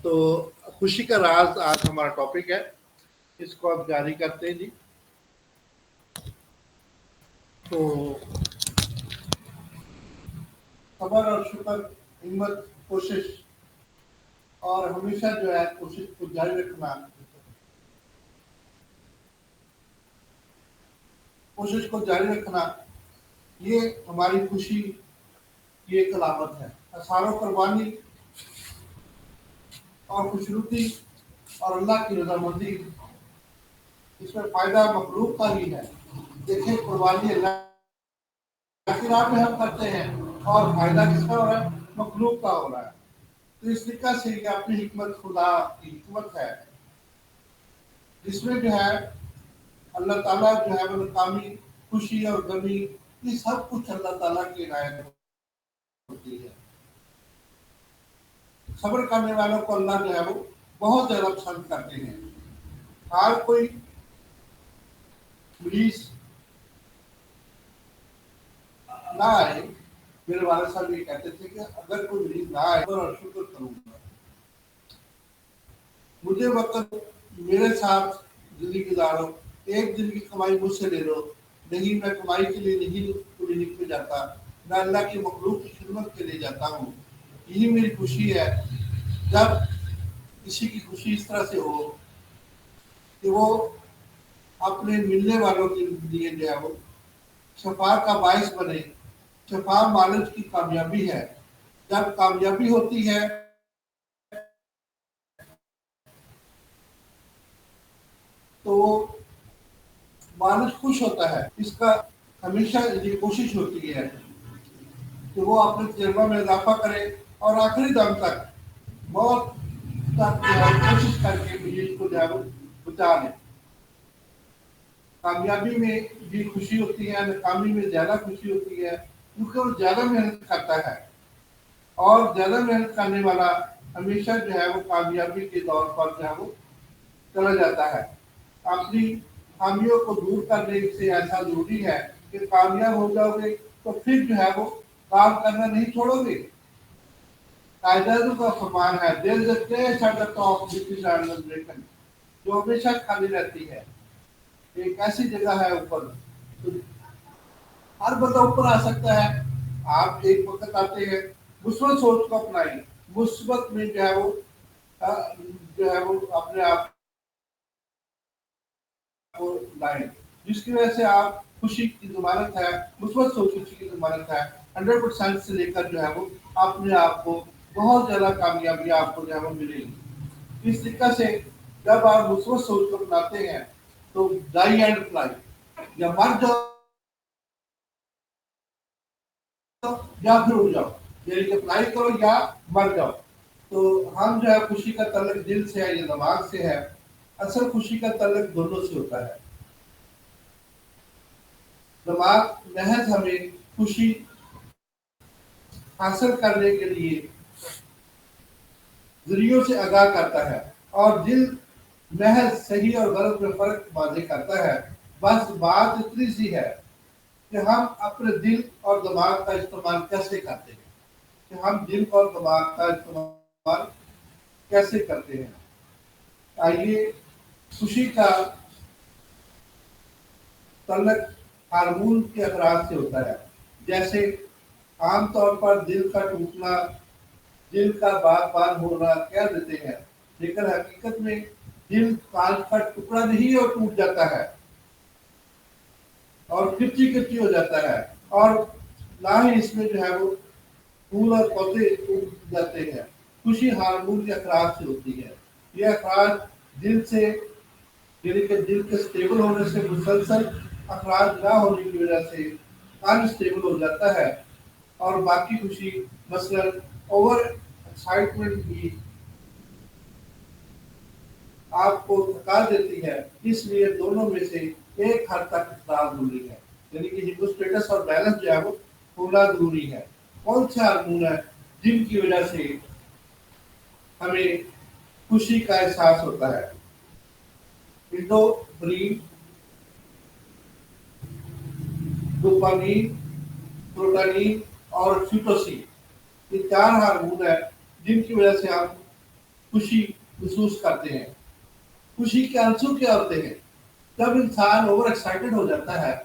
تو خوشی کا راز آج ہمارا ٹاپک ہے، اس کو آپ جاری کرتے ہیں جی۔ تو صبر اور شکر، ہمت، کوشش اور ہمیشہ جو ہے کوشش کو جاری رکھنا، کوشش کو جاری رکھنا، یہ ہماری خوشی کی ایک علامت ہے۔ اثار و قربانی اور خوشنودی اور اللہ کی رضامندی، اس میں فائدہ مخلوق کا ہی ہے۔ دیکھیں قربانی اللہ کی راہ میں ہم کرتے ہیں اور فائدہ کس کا ہو رہا ہے؟ مخلوق کا ہو رہا ہے۔ تو اس طریقہ سے یہ اپنی حکمت، خدا کی حکمت ہے، جس میں جو ہے اللہ تعالیٰ جو ہے وہ کامی خوشی اور غمی، یہ سب کچھ اللہ تعالیٰ کی عنایت ہوتی ہے۔ صبر کرنے والوں کو اللہ جو ہے وہ بہت زیادہ پسند کرتے ہیں۔ ہر کوئی مریض نہ آئے، میرے والد صاحب یہ کہتے تھے کہ اگر کوئی مریض نہ آئے اور شکر کروں گا، مجھے وقت میرے ساتھ زندگی گزارو، ایک دن کی کمائی مجھ سے لے لو، نہیں میں کمائی کے لیے نہیں کلینک میں جاتا، میں اللہ کی مخلوق کی خدمت کے لیے جاتا ہوں۔ یہی میری خوشی ہے۔ جب کسی کی خوشی اس طرح سے ہو کہ وہ اپنے ملنے والوں کے لیے جو ہے وہ شفا کا باعث بنے، شفا معالج کی کامیابی ہے۔ جب کامیابی ہوتی ہے تو معالج خوش ہوتا ہے۔ اس کا ہمیشہ یہ کوشش ہوتی ہے کہ وہ اپنے تجربہ میں اضافہ کرے اور آخری دم تک موت تک کوشش کر کے مریض کو جو ہے وہ بچا لے۔ کامیابی میں بھی خوشی ہوتی ہے، ناکامی میں زیادہ خوشی ہوتی ہے، کیونکہ وہ زیادہ محنت کرتا ہے، اور زیادہ محنت کرنے والا ہمیشہ جو ہے وہ کامیابی کے دور پر جو ہے وہ چلا جاتا ہے۔ اپنی خامیوں کو دور کرنے سے ایسا ضروری ہے کہ کامیاب ہو جاؤ گے تو پھر جو ہے وہ کام کرنا نہیں چھوڑو گے۔ قائداعظم کا فرمان ہے، دل جو ہمیشہ خالی رہتی ہے۔ ایک ایسی جگہ ہے اوپر، ہر بندہ اوپر آ سکتا ہے۔ آپ ایک وقت آتے ہیں، مثبت سوچ کو اپنائیں، مثبت میں جو ہے وہ اپنے آپ کو لائیں، جس کی وجہ سے آپ خوشی کی ضمانت ہے، مثبت سوچ خوشی کی ضمانت ہے۔ 100% سے لے کر جو ہے وہ اپنے آپ کو بہت زیادہ کامیابی آپ کو جو ہے وہ ملے گی۔ اس طریقہ سے جب آپ مثبت سوچ کو اپناتے ہیں تو ڈائی اینڈ فلائی، یا مر جاؤ یا پھر اڑ جاؤ، یعنی کہ فلائی کرو یا مر جاؤ۔ تو ہم جو ہے خوشی کا تعلق دل سے ہے یا دماغ سے ہے؟ اصل خوشی کا تعلق دونوں سے ہوتا ہے۔ دماغ محض ہمیں خوشی حاصل کرنے کے لیے ذریعوں سے آگاہ کرتا ہے، اور دل محض صحیح اور غلط میں فرق واضح کرتا ہے۔ بس بات اتنی سی ہے کہ ہم اپنے دل اور دماغ کا استعمال کیسے کرتے ہیں، کہ ہم دل اور دماغ کا استعمال کیسے کرتے ہیں۔ آئیے، خوشی کا تعلق ہارمون کے اثرات سے ہوتا ہے۔ جیسے عام طور پر دل کا ٹوٹنا، دل کا بار بار ہونا کہہ دیتے ہیں، لیکن حقیقت میں دل کانچ کا ٹکڑا نہیں اور ٹوٹ جاتا ہے اور کچی کچی ہو جاتا ہے، اور نہ ہی اس میں جو ہے وہ پھول اور پودے ٹوٹ جاتے ہیں۔ خوشی ہارمون کے اخراج سے ہوتی ہے۔ یہ اخراج دل سے، یعنی کہ دل کے سٹیبل ہونے سے، مسلسل اخراج نہ ہونے کی وجہ سے انسٹیبل ہو جاتا ہے، اور باقی خوشی مثلا اوور ایکسائٹمنٹ بھی آپ کو تھکا دیتی ہے۔ اس لیے دونوں میں سے ایک حد تک اخراج ضروری ہے، یعنی کہ ہیموسٹیٹس اور بیلنس جو ہے وہ ہونا ضروری ہے۔ کون سے ہارمون ہیں جن کی وجہ سے ہمیں خوشی کا احساس ہوتا ہے؟ انڈوپرین، ڈوپامین، پروٹالین اور آکسیٹوسن، یہ 4 ہارمون ہیں جن کی وجہ سے ہم खुशी महसूस करते हैं। खुशी के आंसू क्या होते हैं? जब इंसान ओवर एक्साइटेड हो जाता है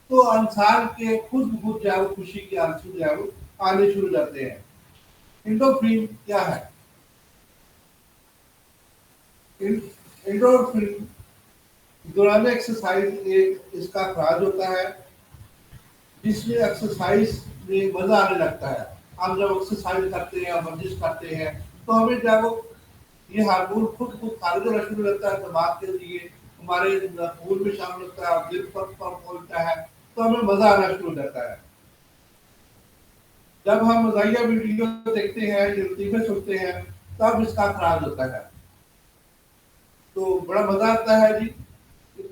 तो इंसान के खुद ब खुद जो है वो खुशी के आंसू जो है वो आने शुरू हो जाते हैं। एंडोर्फिन क्या है? एंडोर्फिन दौरान एक्सरसाइज एक इसका अखराज होता है जिसमें एक्सरसाइज में मजा आने लगता है। हम जब एक्सरसाइज करते हैं, वर्जिश करते हैं तो हमें जब ये हार्मोन खुद खुद खारिज होना शुरू होता है दिमाग के लिए, हमारे खून में शामिल होता है, दिल पर पहुंचता है तो हमें मजा आना शुरू हो जाता है। जब हम मजाहिया वीडियो देखते हैं, यूट्यूब में सुनते हैं तब इसका खराज होता है तो बड़ा मजा आता है जी।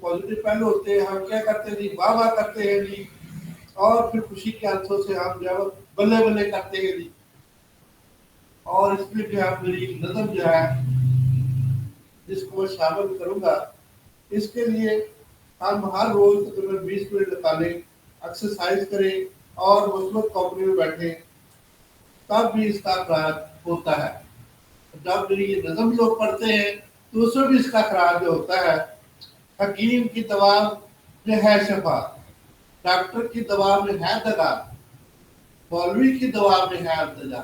पॉजिटिव पहलू होते हैं, हम क्या करते हैं जी, वाह वाह करते हैं जी, और फिर खुशी के आंसू से हम जो है बल्ले बल्ले करते हैं जी। और इसमें जो है मेरी नज़म जो है जिसको मैं शामिल करूंगा, इसके लिए हम हर रोज तकरीबन 20 मिनट निकालें, एक्सरसाइज करें और मुस्बत कंपनी में बैठे, तब भी इसका खराज होता है। जब ये नज़म लोग पढ़ते हैं तो उसमें भी इसका खराज जो होता है। हकीम की दवा में है शफा, डॉक्टर की दवा में है दगा, मौलवी की दवा में है अल्तजा।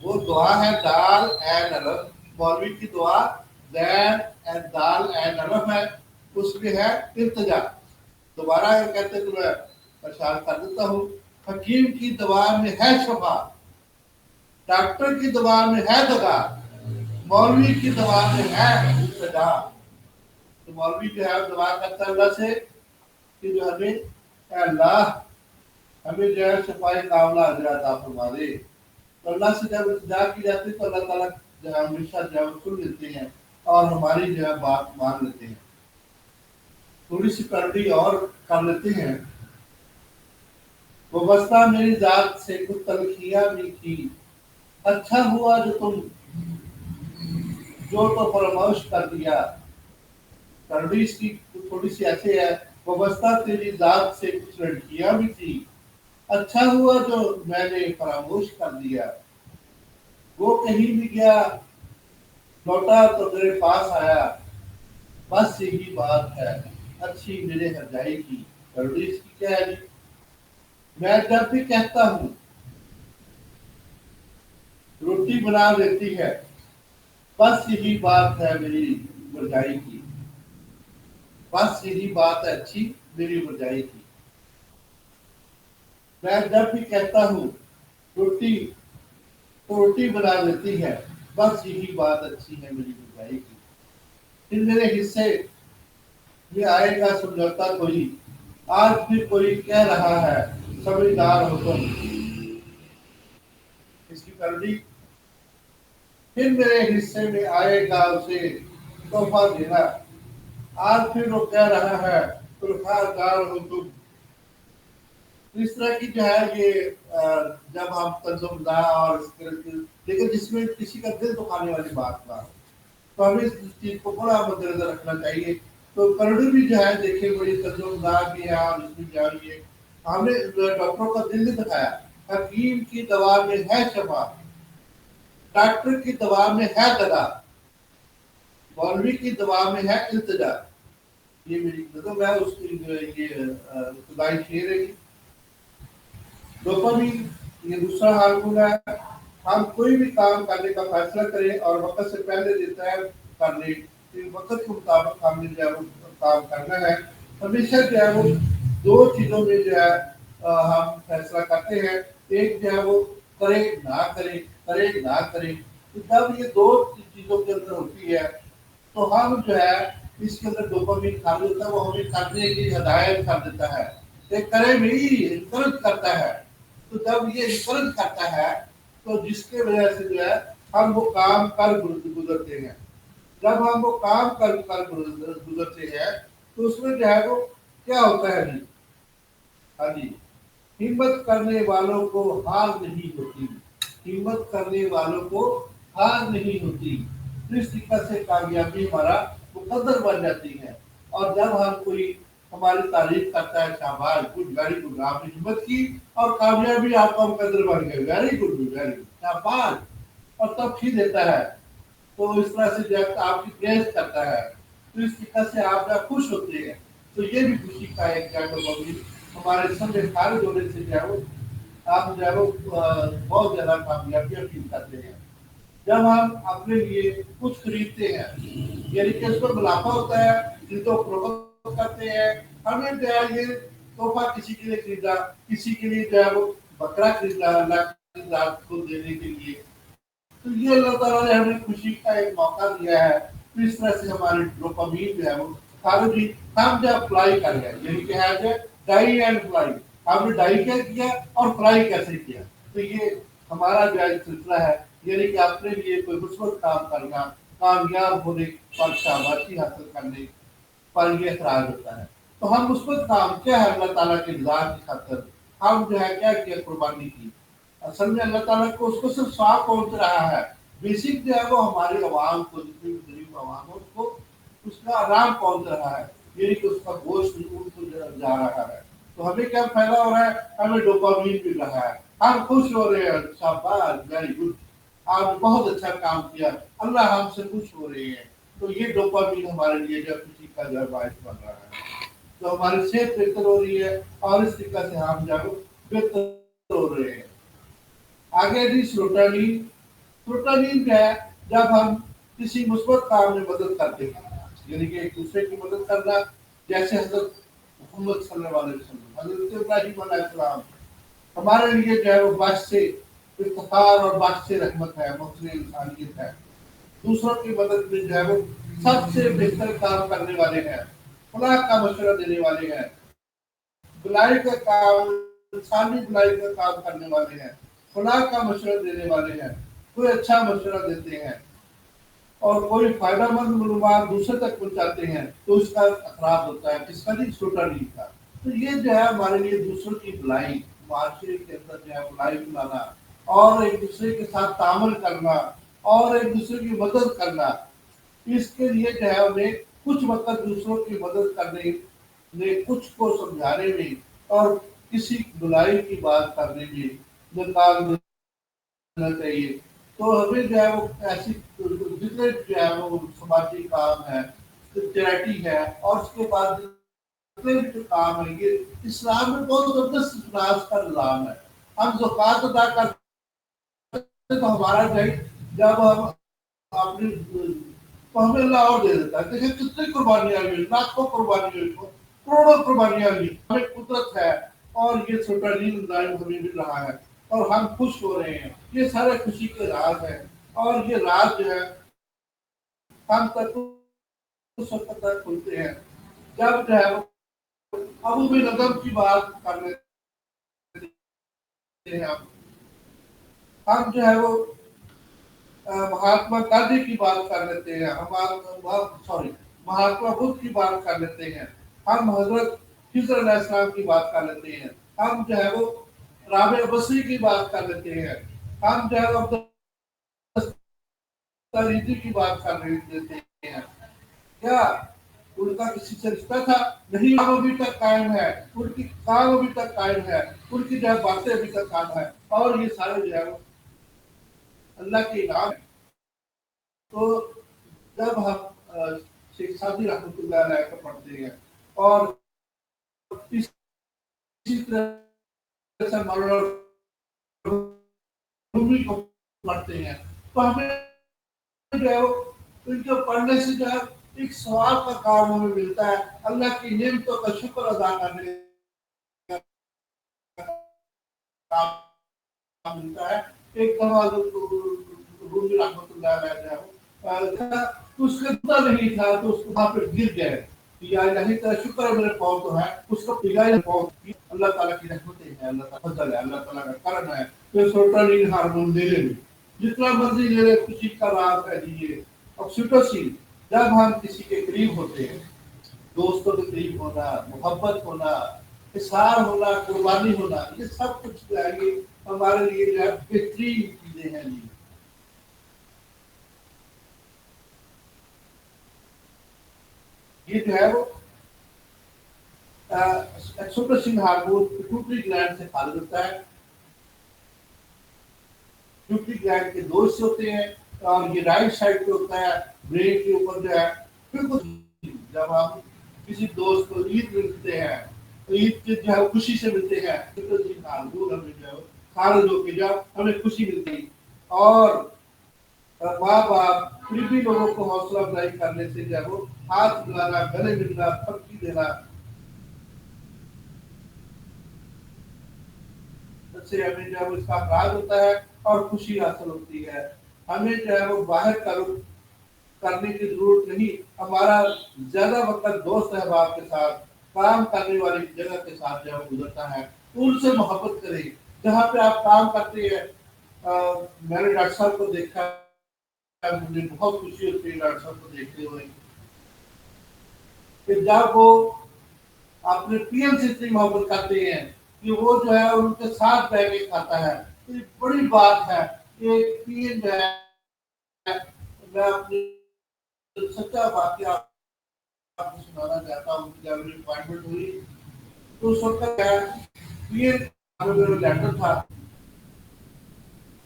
वो दुआ है दाल एंड अलफ, मौलवी की दुआ दैन एंड दाल एंड अलफ है, उसमें है इल्तजा। दोबारा कहते तो मैं परेशान कर देता हूँ। हकीम की दवा में है शफा, डॉक्टर की दवा में है दगा, मौलवी की दवा में है इल्तजा। तो मौलवी जो है दुआ करता है अल्लाह से कि जो हमें अल्लाह हमें जो है शफाई कामला अता फरमा दे। तो अल्लाह से जब इल्तिजा की जाती है तो अल्लाह ताला जो है हमेशा जो है सुन लेते हैं और हमारी जो है बात मान लेते हैं। थोड़ी सी करड़ी और कर लेते हैं। वाबस्ता मेरी जात से कुछ तलखियां भी की, अच्छा हुआ जो तुम जो तो फरमाइश कर दिया। करड़ी इसकी थोड़ी सी ऐसे है, वाबस्ता तेरी जात से कुछ लड़कियां भी थी, अच्छा हुआ जो मैंने फरामोश कर दिया। वो कहीं भी गया लौटा तो मेरे पास आया, बस यही बात है अच्छी मेरे हरजाई की। करड़ी इसकी क्या है जी? मैं जब भी कहता हूँ रोटी बना देती है, बस यही बात है मेरी भरजाई की। बस यही बात है अच्छी मेरी भरजाई की। मैं जब भी कहता हूँ रोटी तो रोटी बना देती है, बस यही बात अच्छी है मेरी भरजाई की। फिर मेरे हिस्से में आएगा समझौता कोई, आज भी कोई कह रहा है समझदार हो तुम। इसकी करड़ी, फिर मेरे हिस्से में आएगा उसे तोहफा देना, आज फिर वो कह रहा है तुल्हादार हो तुम। इस तरह की जो है ये जब हम तजुर्बा और लेकिन जिसमें किसी का दिल दुखाने वाली बात ना हो तो हमें इस चीज को बड़ा मद्देनजर रखना चाहिए। तो करड़ी भी जो है देखिए बड़ी तजुर्बा भी है और इसमें जो है ये हमने डॉक्टरों का दिल नहीं दिखाया। हकीम की दवा में है शफा, डॉक्टर की दवा में है दवा, मौलवी की दवा में है इल्तिजा। ये मेरी नज़म है, उसकी ये इब्तदाई शेर है। डोपामीन ये दूसरा हार्मोन है। हम कोई भी काम करने का फैसला करें और वक्त से पहले देता है कर ले, तो वक्त के मुताबिक हमने जो है वो काम करना है। हमेशा जो है वो दो चीज़ों में जो है हम फैसला करते हैं। एक जो है वो करे ना करे, करे ना करे। तो जब ये दो चीज़ों के अंदर होती है तो हम जो है इसके अंदर डोपामीन खाली होता है, वो हमें करने की हदायत कर देता है, एक करे भी इंकरेज करता है। तो जब ये इंकरेज करता है तो जिसके वजह से जो है हम वो काम कर गुजरते हैं। जब हम वो काम कर गुजरते हैं तो उसमें जो है वो क्या होता है जी? हाँ जी, हिम्मत करने वालों को हार नहीं होती, हिम्मत करने वालों को हार नहीं होती। तो इस तरीके से कामयाबी हमारा मुकद्दर बन जाती है। और जब हम कोई हमारी तारीफ करता है, शाबाश गुड वेरी गुड, आपने हिम्मत की और कामयाबी आपका मुकद्दर बन गए, वेरी गुड वेरी गुड शाबाश। اور تب کھی دیتا ہے، تو اس طرح سے جو ہے آپ کی پریز کرتا ہے، تو اس طرح سے آپ جو خوش ہوتے ہیں، تو یہ بھی خوشی کا ایک جو ہے ہمارے جسم میں خارج ہونے سے جو ہے وہ آپ جو ہے وہ بہت زیادہ کامیابیاں فیل کرتے ہیں۔ جب ہم اپنے لیے کچھ خریدتے ہیں، یعنی کہ اس پر منافع ہوتا ہے، خریدو فروخت کرتے ہیں، ہمیں جو ہے یہ تحفہ کسی کے لیے خریدا، کسی کے لیے جو ہے وہ بکرا خریدا اللہ کی ذات کو دینے کے لیے، تو یہ اللہ تعالیٰ نے ہمیں خوشی کا ایک موقع دیا ہے، تو اس طرح سے ہماری ڈوپامین جو ہے وہ خارجی ہم جو اپلائی کر گئے، یعنی کہ ہے ڈائی اینڈ فلائی، ہم نے ڈائی کیا کیا اور فلائی کیسے کیا، تو یہ ہمارا جو ہے سلسلہ ہے، یعنی کہ اپنے لیے کوئی مثبت کام کرنا، کامیاب ہونے پر شاباشی حاصل کرنے پر یہ اخراج ہوتا ہے۔ تو ہم مثبت کام کیا ہے اللہ تعالیٰ کی رضا کی خاطر ہم جو ہے کیا کیا قربانی کی، اصل میں اللہ تعالیٰ کو اس کو صرف ثواب پہنچ رہا ہے، بیسک جو ہے وہ ہماری عوام کو، جتنی بھی غریب عوام ہے اس کو اس کا آرام پہنچ رہا ہے، یعنی کہ اس کا گوشت ان کو جا رہا ہے، تو ہمیں کیا فائدہ ہو رہا ہے، ہمیں ڈوپامین مل رہا ہے، ہم خوش ہو رہے ہیں، شاباش ویری گڈ، آپ نے بہت اچھا کام کیا، اللہ ہم سے خوش ہو رہے ہیں، تو یہ ڈوپامین ہمارے لیے جو خوشی کا جو باعث بن رہا ہے، تو ہماری صحت بہتر ہو رہی ہے اور اس طریقے سے ہم جو بہتر ہو رہے ہیں۔ آگے بھی سروٹونین، سروٹونین کیا ہے، جب ہم کسی مثبت کام میں مدد کرتے ہیں، یعنی کہ ایک دوسرے کی مدد کرنا، جیسے حضرت محمد صلی اللہ علیہ وسلم، حضرت ابراہیم علیہ السلام ہمارے لیے جو ہے وہ باعث سے افتخار اور باعث سے رحمت ہے، محسن انسانیت ہے، دوسروں کی مدد میں جو ہے وہ سب سے بہتر کام کرنے والے ہیں، فلاح کا مشورہ دینے والے ہیں، بلائی کا کام، انسانی بلائی کا کام کرنے والے ہیں، فلاح کا مشورہ دینے والے ہیں، کوئی اچھا مشورہ دیتے ہیں اور کوئی فائدہ مند معلومات دوسرے تک پہنچاتے ہیں، تو اس کا اخراج ہوتا ہے، کس کا نہیں، چھوٹا نہیں کا، تو یہ جو ہے ہمارے لیے دوسروں کی بلائی، معاشرے کے اندر جو ہے بلائی بلانا اور ایک دوسرے کے ساتھ تعامل کرنا اور ایک دوسرے کی مدد کرنا، اس کے لیے جو ہے ہمیں کچھ وقت دوسروں کی مدد کرنے میں، کچھ کو سمجھانے میں اور کسی بلائی کی بات کرنے میں ناکام ہونا چاہیے، تو ہمیں جو ہے وہ ایسی جتنے جو ہے وہ سماجی کام ہے، چیریٹی ہے اور اس کے بعد جتنے بھی جو کام ہے، یہ اسلام میں بہت زبردست اخلاص کا نظام ہے، ہم زکوٰۃ ادا کرتے ہیں تو ہمارا جو ہے جب ہم اپنی تو ہمیں اللہ اور دے دیتا ہے، دیکھیں کتنی قربانیاں ہوئی، لاکھوں قربانیاں ہوئی، کروڑوں قربانیاں ہوئی، ہمیں قدرت ہے اور یہ چھوٹا نیل نظام ہمیں مل رہا ہے اور ہم خوش ہو رہے ہیں، یہ سارے خوشی کے راز ہیں، اور یہ راز جو ہے ہم تک اس وقت تک کھلتے ہیں جب جو ہے وہ ابو بن ادم کی بات کر لیتے ہیں، ہم جو ہے وہ مہاتما گاندھی کی بات کر لیتے ہیں، مہاتما بدھ کی بات کر لیتے ہیں، ہم حضرت خضر علیہ السلام کی بات کر لیتے ہیں، ہم جو ہے وہ رابع بصری کی بات کر لیتے ہیں، ہم جو ہے وہ عبدالریزی کی بات کر لیتے ہیں، کیا ان کا کسی سے رشتہ تھا؟ نہیں، کام ابھی تک قائم ہے، ان کی کام ابھی تک قائم ہے، ان کی جو ہے باتیں ابھی تک قائم ہے، اور یہ سارے جو ہے وہ اللہ کے انعام ہے۔ تو جب ہم شیخ سعدی رحمۃ اللہ علیہ کو پڑھتے ہیں اور اسی طرح سے مولانا رومی کو پڑھتے ہیں، تو ہمیں جو ہے ان کو پڑھنے سے جو ہے ایک سوال کا کام ہمیں ملتا ہے، اللہ کی نعمتوں کا شکر ادا کرنے کا کام ملتا ہے۔ ایک دفعہ رومی رحمۃ اللہ علیہ اس کا جوتا نہیں تھا تو اس کو وہاں پہ گر گئے، یا الہی کا شکر ہے میرے پاؤں تو ہے، اس کو پگائے پاؤں کی اللہ تعالیٰ کی رحمتیں ہیں، اللہ تعالیٰ فضل ہے، اللہ تعالیٰ کا کرم ہے، تو چھوٹا نہیں ہارمون لے لے جتنا مرضی لے لے، خوشی کا راز ہے یہ آکسیٹوسن، جب ہم کسی کے قریب ہوتے ہیں، دوستوں کے قریب ہونا، محبت ہونا، اظہار ہونا، قربانی ہونا، یہ سب کچھ جو ہے یہ ہمارے لیے جو ہے بہترین چیزیں ہیں، یہ جو ہے وہ ایکسوٹوسن ہارمون پیٹوٹری گلینڈ سے خارج ہوتا ہے، क्योंकि ग्लैंड के दो हिस्से होते हैं और ये राइट साइड पे होता है, ब्रेन के ऊपर जो है। बिल्कुल जब हम किसी दोस्त को ईद मिलते हैं तो ईद के जो है खुशी से मिलते हैं, तो जी हाँ, दूर हमें जो है खारिज होके जब हमें खुशी मिलती है। और माँ बाप फिर भी लोगों को हौसला अफजाई करने से जो है वो हाथ मिलाना, गले मिलना, थपकी देना से हमें जो है वो इसका अपराध होता है और खुशी हासिल होती है। हमें जो है वो बाहर का रुख करने की जरूरत नहीं। हमारा ज्यादा वक्त दोस्त अहबाब के साथ, काम करने वाली जगह के साथ जो है गुजरता है, उनसे मोहब्बत करें। जहाँ पे आप काम करते हैं, मैंने डॉक्टर साहब को देखा है, मुझे बहुत खुशी होती है डॉक्टर साहब को देखते हुए कि जब वो अपने पीएम से इतनी मोहब्बत करते हैं कि वो जो है उनके साथ बैठ के खाता है। तो ये बड़ी बात है कि पीएम जो है, मैं अपनी सच्चा वाकया आपको सुनाना चाहता हूँ। जब मेरी अपॉइंटमेंट हुई तो उस वक्त क्या पीएम मेरा लेटर था,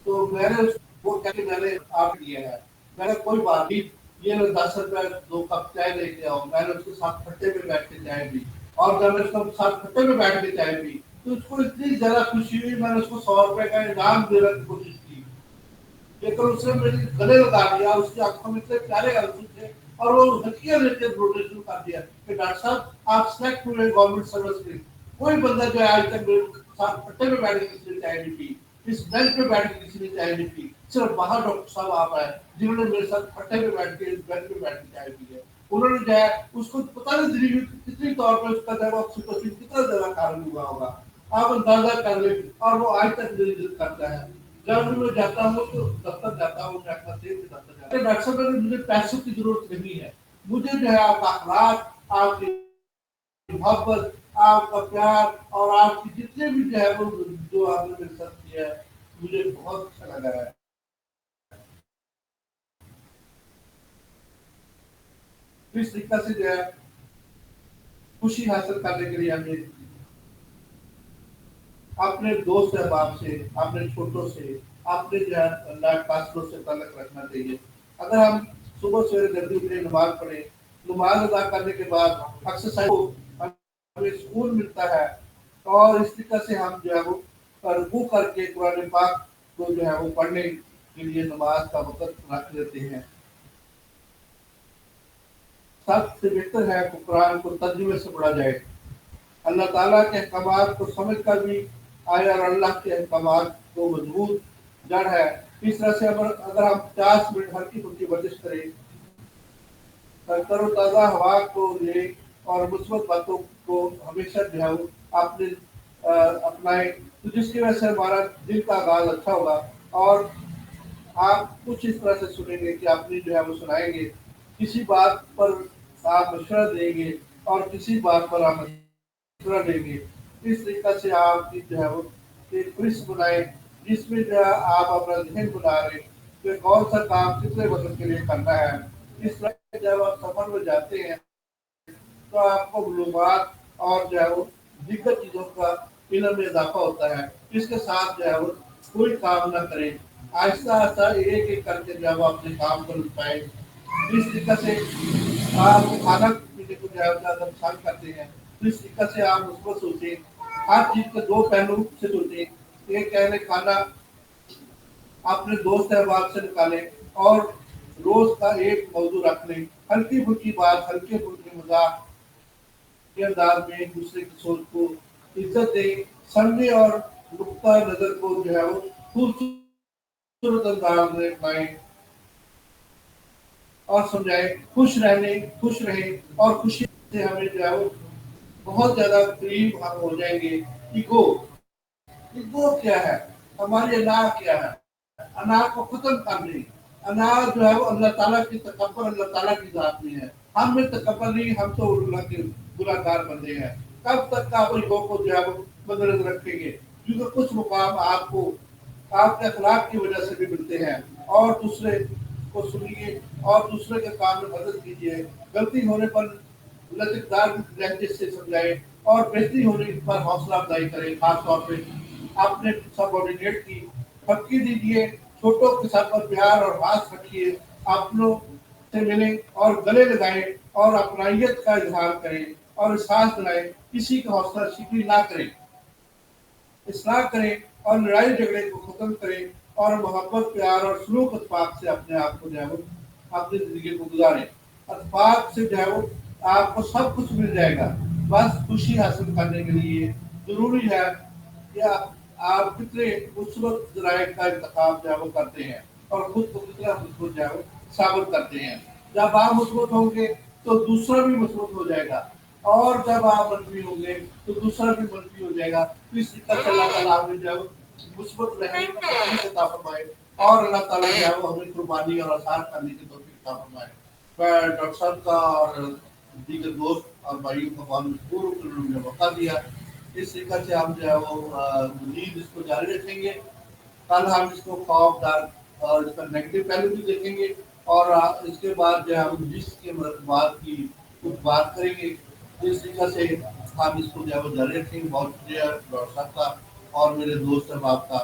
तो मैंने वो कह के मैंने आप दिया है। मैंने कोई बात नहीं, ये लो 10 रुपए 2 कप चाय लेके आओ। मैंने उसके साथ खट्टे पे बैठ के चाय पी, और जब मैंने उसके साथ खट्टे पे बैठ के चाय पी तो उसको इतनी ज्यादा खुशी हुई, मैंने उसको 100 रुपए का इनाम देने की कोशिश की, लेकिन उसने मेरे गले लगा दिया। उसकी आंखों में इतने प्यारे आंसू थे और वो हल्कियां लेके रोने शुरू कर दिया कि डॉक्टर साहब आप सिलेक्ट हुए गवर्नमेंट सर्विस के। कोई बंदा जो है आज तक मेरे साथ पट्टे पे बैठ के किसी ने चाय नहीं पी, इस बेंच पे बैठ के किसी ने चाय नहीं पी। सिर्फ बाहर डॉक्टर साहब आप आए जिन्होंने मेरे साथ पट्टे पे बैठ के इस बेंच पे बैठ के चाय पी है। उन्होंने जो है उसको पता नहीं दिल्ली में कितनी तौर पर उसका जो है ऑक्सीटोसिन कितना ज्यादा कारण हुआ होगा, आप अंदाजा कर ले। और वो आज तक मेरी इज्जत करता है। जब भी मैं जाता हूँ तो दफ्तर जाता हूँ, डॉक्टर सेठ के दफ्तर जाता हूँ, डॉक्टर साहब कहते हैं, मुझे पैसों की जरूरत नहीं है, मुझे जो है आपका अखलाक, आपकी मोहब्बत, आपका प्यार और आपकी जितने भी जो है वो जो आपने मेरे साथ किया है, मुझे बहुत अच्छा लगा है। इस तरीका से जो है खुशी हासिल करने के लिए हमें अपने दोस्त अहबाब से, अपने छोटों से, अपने जो है लाड पासलों से ताल्लुक रखना चाहिए। अगर हम सुबह सवेरे जल्दी उठे, नमाज पढ़े, नमाज अदा करने के बाद एक्सरसाइज हमें सुकून मिलता है, और इस तरीके से हम जो है वो रुकू करके कुरान पाक को जो है वो पढ़ने के लिए नमाज का वक़्त रख लेते हैं। सबसे बेहतर है कि कुरान को तर्जुमे से पढ़ा जाए। अल्लाह ताला के अहकामात को समझ कर भी आए और अल्लाह के अहकामात को मजबूत जड़ है। इस तरह से अगर हम 50 मिनट हल्की फुल्की वर्जिश करें, तरोताज़ा हवा को ले और मुस्बत बातों को हमेशा जो है वो आपने अपनाएं, तो जिसकी वजह से हमारा दिन का आगाज अच्छा होगा। और आप कुछ इस तरह से सुनेंगे कि आपने जो है वो सुनाएंगे, किसी बात पर आप मशवरा देंगे और किसी बात पर आप मशवरा देंगे। इस तरीका से आपकी जो है वो एक लिस्ट बनाए जिसमें जो है आप अपना जहन बना रहे कि कौन सा काम कितने वक्त के लिए करना है। इस तरह से जब आप सफर में जाते हैं तो आपको मालूमात और जो है वो दिक्कत चीज़ों का इल्म में इजाफा होता है। इसके साथ जो है वो कोई काम ना करें, आहिस्ता आहिस्ता एक एक करके जब आप अपने काम को निपटाएं। इस तरीके से आप खाना पीने को ज़्यादा पसंद करते हैं, तो इस तरीके से आप उसको सोचें। हर चीज़ के दो पहलू से सोचें। एक कहने खाना अपने दोस्त अहबाब से निकालें और रोज का एक मौजू रख लें, हल्की फुल्की बात, हल्के फुल्के मजाक के अंदाज में एक दूसरे की सोच को इज्जत दें, समझे और नुक्ता नजर को जो है वो खूबसूरत अंदाज में पाएं और समझाएं। खुश रहें और खुशी से हमें जो है वो बहुत ज्यादा करीब हम हो जाएंगे। ईगो, ईगो क्या है, हमारी अना क्या है, अना को खत्म कर दें। अना जो है वो अल्लाह ताला की तकब्बर, अल्लाह ताला की जात में है। हम में तकब्बर नहीं, हम तो अल्लाह के गुनाहगार बंदे हैं। कब तक आप ईगो को जो है वो मद्देनजर रखेंगे, क्योंकि कुछ मुकाम आपको आपके अखलाक की वजह से भी मिलते हैं। और दूसरे को सुनिए और दूसरे के काम में मदद कीजिए। गलती होने पर लचकदार लहजे से समझाएं और बेहतरी होने पर हौसला अफजाई करें। खास तौर पे अपने सबऑर्डिनेट की धमकी दीजिए छोटों के साथ पर प्यार और हाथ रखिए, अपनों से मिलें और गले लगाएं और अपनाइयत का इजहार करें और एहसास दिलाएं, किसी का हौसला शिकवी ना करें, इस्लाह करें और लड़ाई झगड़े को खत्म करें और मोहब्बत प्यार और सलूक अतफाक से अपने आप को जो है वो अपनी जिंदगी को गुजारें। अतफाक से जो है वो आपको सब कुछ मिल जाएगा। बस खुशी हासिल करने के लिए जरूरी है कि आप कितने मुस्बत जराए का इंतखाब जो है वो करते हैं और खुद को कितना मुस्बत जो है वो साबित करते हैं। जब आप मुस्बत होंगे तो दूसरा भी मुस्बत हो जाएगा और जब आप मनफी होंगे तो दूसरा भी मनफी हो जाएगा। तो इस तरह से अल्लाह ताला हमें जो है वो मुस्बत रहने की तौफीक अता फरमाए और अल्लाह ताला जो है वो हमें कुर्बानी और आसान करने की तौफीक अता फरमाए। मैं डॉक्टर साहब का और दीगर दोस्त और भाइयों का बहुत मशहूर उन्होंने मौका दिया। इस तरीके से हम जो है वो मजीद इसको जारी रखेंगे। कल हम इसको खौफदार और इसका नेगेटिव पहलू भी देखेंगे और इसके बाद जो है हम जिसके मरतबात की कुछ बात करेंगे। इस तरीके से हम इसको जो है वो जारी रखेंगे। बहुत शुक्रिया डॉक्टर साहब का और मेरे दोस्त अहबाब का।